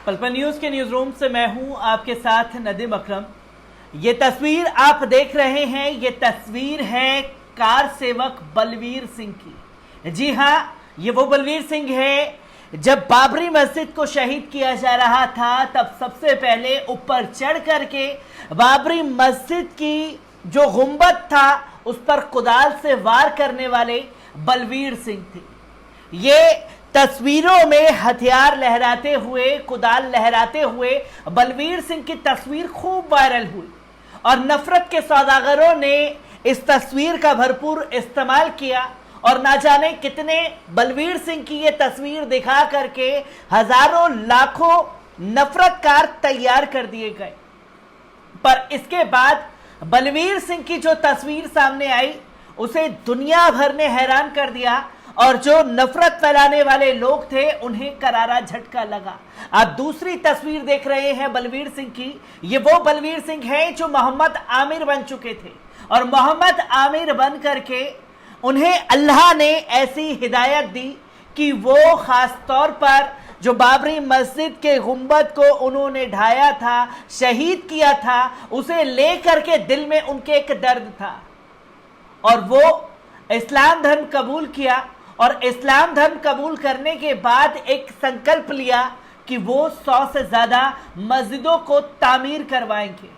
पल न्यूज के news room से मैं हूं आपके साथ नदीम अकरम। ये तस्वीर आप देख रहे हैं, ये तस्वीर है कार सेवक बलवीर सिंह की। जी हां, ये वो बलवीर सिंह है जब बाबरी मस्जिद को शहीद किया जा रहा था तब सबसे पहले ऊपर चढ़ करके बाबरी मस्जिद की जो गुंबद था उस पर कुदाल से वार करने वाले बलवीर सिंह थे। ये तस्वीरों में हथियार लहराते हुए, कुदाल लहराते हुए बलवीर सिंह की तस्वीर खूब वायरल हुई और नफरत के सौदागरों ने इस तस्वीर का भरपूर इस्तेमाल किया और ना जाने कितने बलवीर सिंह की ये तस्वीर दिखा करके हजारों लाखों नफरतकार तैयार कर दिए गए। पर इसके बाद बलवीर सिंह की जो तस्वीर सामने आई उसे दुनिया भर ने हैरान कर दिया और जो नफरत फैलाने वाले लोग थे उन्हें करारा झटका लगा। आप दूसरी तस्वीर देख रहे हैं बलवीर सिंह की। ये वो बलवीर सिंह हैं जो मोहम्मद आमिर बन चुके थे और मोहम्मद आमिर बन करके उन्हें अल्लाह ने ऐसी हिदायत दी कि वो खास तौर पर जो बाबरी मस्जिद के गुंबद को उन्होंने ढाया था, शहीद किया था, उसे लेकर के दिल में उनके एक दर्द था और वो इस्लाम धर्म कबूल किया और इस्लाम धर्म कबूल करने के बाद एक संकल्प लिया कि वो 100 से ज्यादा मस्जिदों को तामीर करवाएंगे।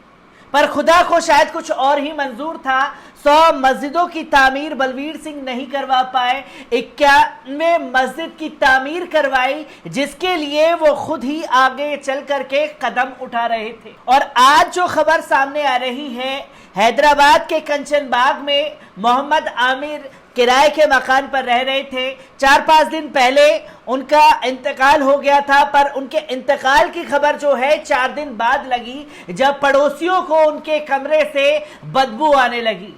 पर खुदा को शायद कुछ और ही मंजूर था। 100 मस्जिदों की तामीर बलवीर सिंह नहीं करवा पाए, 91 मस्जिद की तामीर करवाई जिसके लिए वो खुद ही आगे चल करके कदम उठा रहे थे। और आज जो खबर सामने आ रही है, हैदराबाद के कंचन बाग में मोहम्मद आमिर किराए के मकान पर रह रहे थे। 4-5 दिन पहले उनका इंतकाल हो गया था, पर उनके इंतकाल की खबर जो है 4 दिन बाद लगी, जब पड़ोसियों को उनके कमरे से बदबू आने लगी।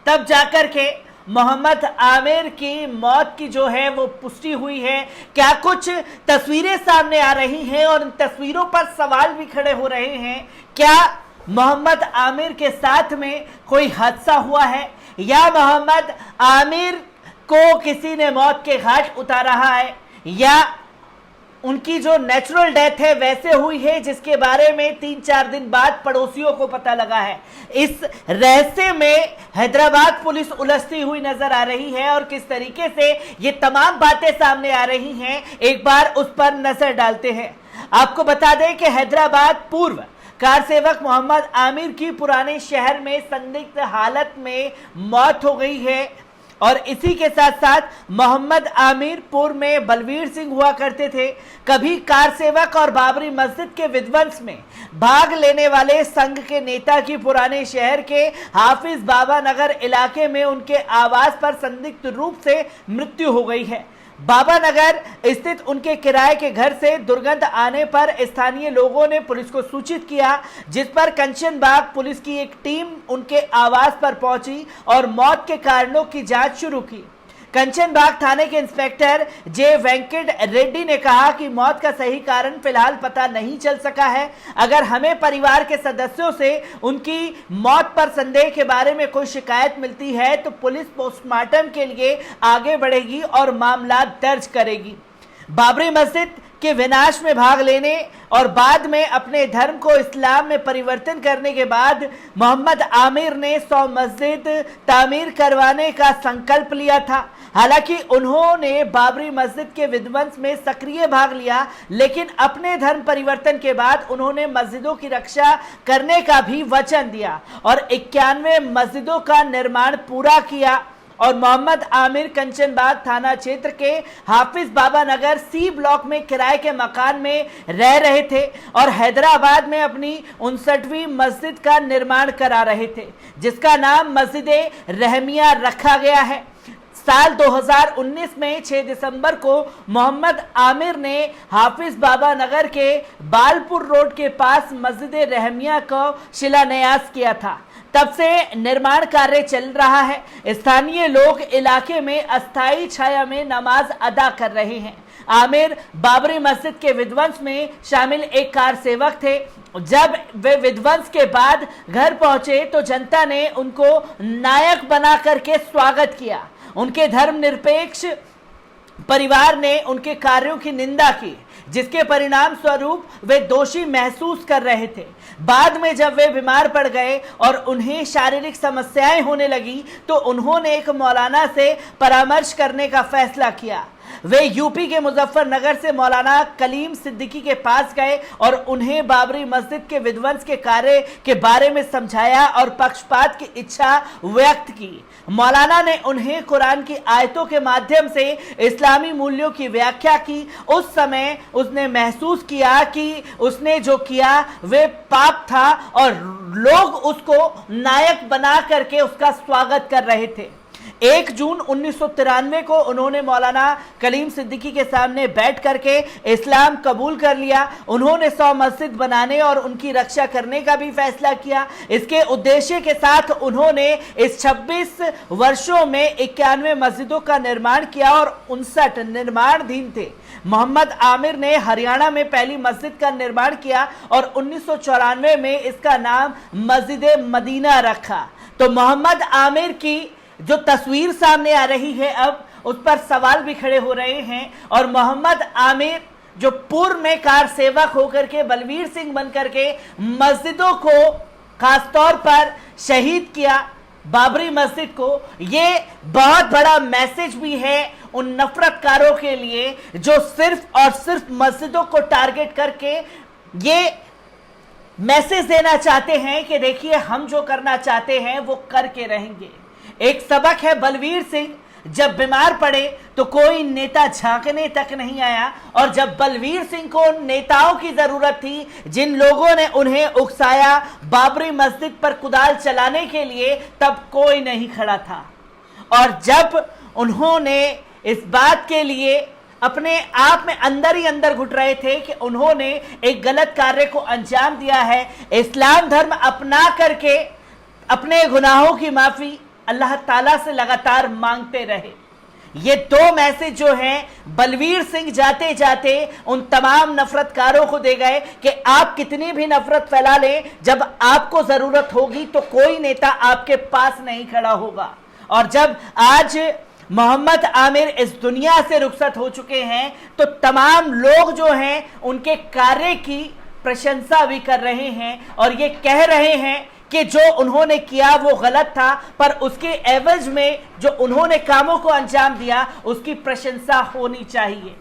तब जाकर के मोहम्मद आमिर की मौत की जो है वो पुष्टि हुई है। क्या कुछ तस्वीरें सामने आ रही हैं और इन तस्वीरों पर सवाल भी खड़े हो रहे हैं। क्या मोहम्मद आमिर के साथ में कोई हादसा हुआ है या मोहम्मद आमिर को किसी ने मौत के घाट उतारा है या उनकी जो नेचुरल डेथ है वैसे हुई है जिसके बारे में 3-4 दिन बाद पड़ोसियों को पता लगा है। इस रहस्य में हैदराबाद पुलिस उलझती हुई नजर आ रही है और किस तरीके से ये तमाम बातें सामने आ रही हैं, एक बार उस पर नजर डालते हैं। आपको बता दें कि हैदराबाद पूर्व कार सेवक मोहम्मद आमिर की पुराने शहर में संदिग्ध हालत में मौत हो गई है और इसी के साथ साथ मोहम्मद आमिर पूर्व में बलवीर सिंह हुआ करते थे। कभी कार सेवक और बाबरी मस्जिद के विध्वंस में भाग लेने वाले संघ के नेता की पुराने शहर के हाफिज बाबा नगर इलाके में उनके आवास पर संदिग्ध रूप से मृत्यु हो गई है। बाबा नगर स्थित उनके किराए के घर से दुर्गंध आने पर स्थानीय लोगों ने पुलिस को सूचित किया, जिस पर कंचन बाग पुलिस की एक टीम उनके आवास पर पहुंची और मौत के कारणों की जांच शुरू की। कंचन बाग थाने के इंस्पेक्टर जे वेंकट रेड्डी ने कहा कि मौत का सही कारण फिलहाल पता नहीं चल सका है। अगर हमें परिवार के सदस्यों से उनकी मौत पर संदेह के बारे में कोई शिकायत मिलती है तो पुलिस पोस्टमार्टम के लिए आगे बढ़ेगी और मामला दर्ज करेगी। बाबरी मस्जिद के विनाश में भाग लेने और बाद में अपने धर्म को इस्लाम में परिवर्तन करने के बाद मोहम्मद आमिर ने 100 मस्जिद तामीर करवाने का संकल्प लिया था। हालांकि उन्होंने बाबरी मस्जिद के विध्वंस में सक्रिय भाग लिया, लेकिन अपने धर्म परिवर्तन के बाद उन्होंने मस्जिदों की रक्षा करने का भी वचन दिया और 91 मस्जिदों का निर्माण पूरा किया। और मोहम्मद आमिर कंचन बाग थाना क्षेत्र के हाफिज बाबा नगर सी ब्लॉक में किराए के मकान में रह रहे थे और हैदराबाद में अपनी 59वीं मस्जिद का निर्माण करा रहे थे, जिसका नाम मस्जिद रहमिया रखा गया है। साल 2019 में 6 दिसंबर को मोहम्मद आमिर ने हाफिज बाबा नगर के बालपुर रोड के पास मस्जिद रहमिया को शिलान्यास किया था। तब से निर्माण कार्य चल रहा है। स्थानीय लोग इलाके में अस्थायी छाया में नमाज अदा कर रहे हैं। आमिर बाबरी मस्जिद के विध्वंस में शामिल एक कार सेवक थे। जब वे विध्वंस के बाद घर पहुंचे तो जनता ने उनको नायक बना करके स्वागत किया। उनके धर्मनिरपेक्ष परिवार ने उनके कार्यों की निंदा की। जिसके परिणाम स्वरूप वे दोषी महसूस कर रहे थे। बाद में जब वे बीमार पड़ गए और उन्हें शारीरिक समस्याएं होने लगी तो उन्होंने एक मौलाना से परामर्श करने का फैसला किया। वे यूपी के मुजफ्फरनगर से मौलाना कलीम सिद्दीकी के पास गए और उन्हें बाबरी मस्जिद के विध्वंस के कार्य के बारे में समझाया और पक्षपात की इच्छा व्यक्त की। मौलाना ने उन्हें कुरान की आयतों के माध्यम से इस्लामी मूल्यों की व्याख्या की। उस समय उसने महसूस किया कि उसने जो किया वे पाप था और लोग उसको नायक बना करके उसका स्वागत कर रहे थे। 1 जून 1993 को उन्होंने मौलाना कलीम सिद्दीकी के सामने बैठ करके इस्लाम कबूल कर लिया। उन्होंने 100 मस्जिद बनाने और उनकी रक्षा करने का भी फैसला किया। इसके उद्देश्य के साथ उन्होंने इस 26 वर्षों में 91 मस्जिदों का निर्माण किया और 59 निर्माणाधीन थे। मोहम्मद आमिर ने हरियाणा में पहली मस्जिद का निर्माण किया और 1994 में इसका नाम मस्जिद मदीना रखा। तो मोहम्मद आमिर की जो तस्वीर सामने आ रही है अब उस पर सवाल भी खड़े हो रहे हैं और मोहम्मद आमिर जो पूर्व में कार सेवक होकर के बलवीर सिंह बनकर के मस्जिदों को खासतौर पर शहीद किया, बाबरी मस्जिद को, ये बहुत बड़ा मैसेज भी है उन नफरतकारों के लिए जो सिर्फ और सिर्फ मस्जिदों को टारगेट करके ये मैसेज देना चाहते हैं कि देखिए हम जो करना चाहते हैं वो करके रहेंगे। एक सबक है, बलवीर सिंह जब बीमार पड़े तो कोई नेता झांकने तक नहीं आया और जब बलवीर सिंह को नेताओं की जरूरत थी, जिन लोगों ने उन्हें उकसाया बाबरी मस्जिद पर कुदाल चलाने के लिए, तब कोई नहीं खड़ा था। और जब उन्होंने इस बात के लिए अपने आप में अंदर ही अंदर घुट रहे थे कि उन्होंने एक गलत कार्य को अंजाम दिया है, इस्लाम धर्म अपना करके अपने गुनाहों की माफी अल्लाह ताला से लगातार मांगते रहे। ये 2 मैसेज जो हैं बलवीर सिंह जाते जाते उन तमाम नफरतकारों को दे गए कि आप कितनी भी नफरत फैला लें, जब आपको जरूरत होगी तो कोई नेता आपके पास नहीं खड़ा होगा। और जब आज मोहम्मद आमिर इस दुनिया से रुखसत हो चुके हैं तो तमाम लोग जो हैं उनके कार्य की प्रशंसा भी कर रहे हैं और ये कह रहे हैं कि जो उन्होंने किया वो गलत था, पर उसके एवज में जो उन्होंने कामों को अंजाम दिया उसकी प्रशंसा होनी चाहिए।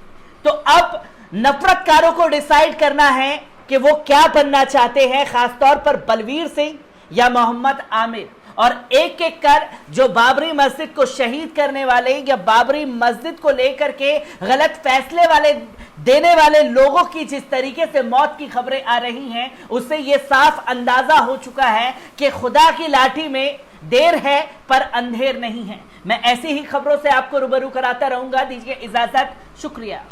तो अब नफरतकारों को डिसाइड करना है कि वो क्या बनना चाहते हैं, खासतौर पर बलवीर सिंह या मोहम्मद आमिर। और एक एक कर जो बाबरी मस्जिद को शहीद करने वाले या बाबरी मस्जिद को लेकर के गलत फैसले वाले देने वाले लोगों की जिस तरीके से मौत की खबरें आ रही हैं, उससे यह साफ अंदाजा हो चुका है कि खुदा की लाठी में देर है पर अंधेर नहीं है। मैं ऐसी ही खबरों से आपको रूबरू कराता रहूंगा। दीजिए इजाजत, शुक्रिया।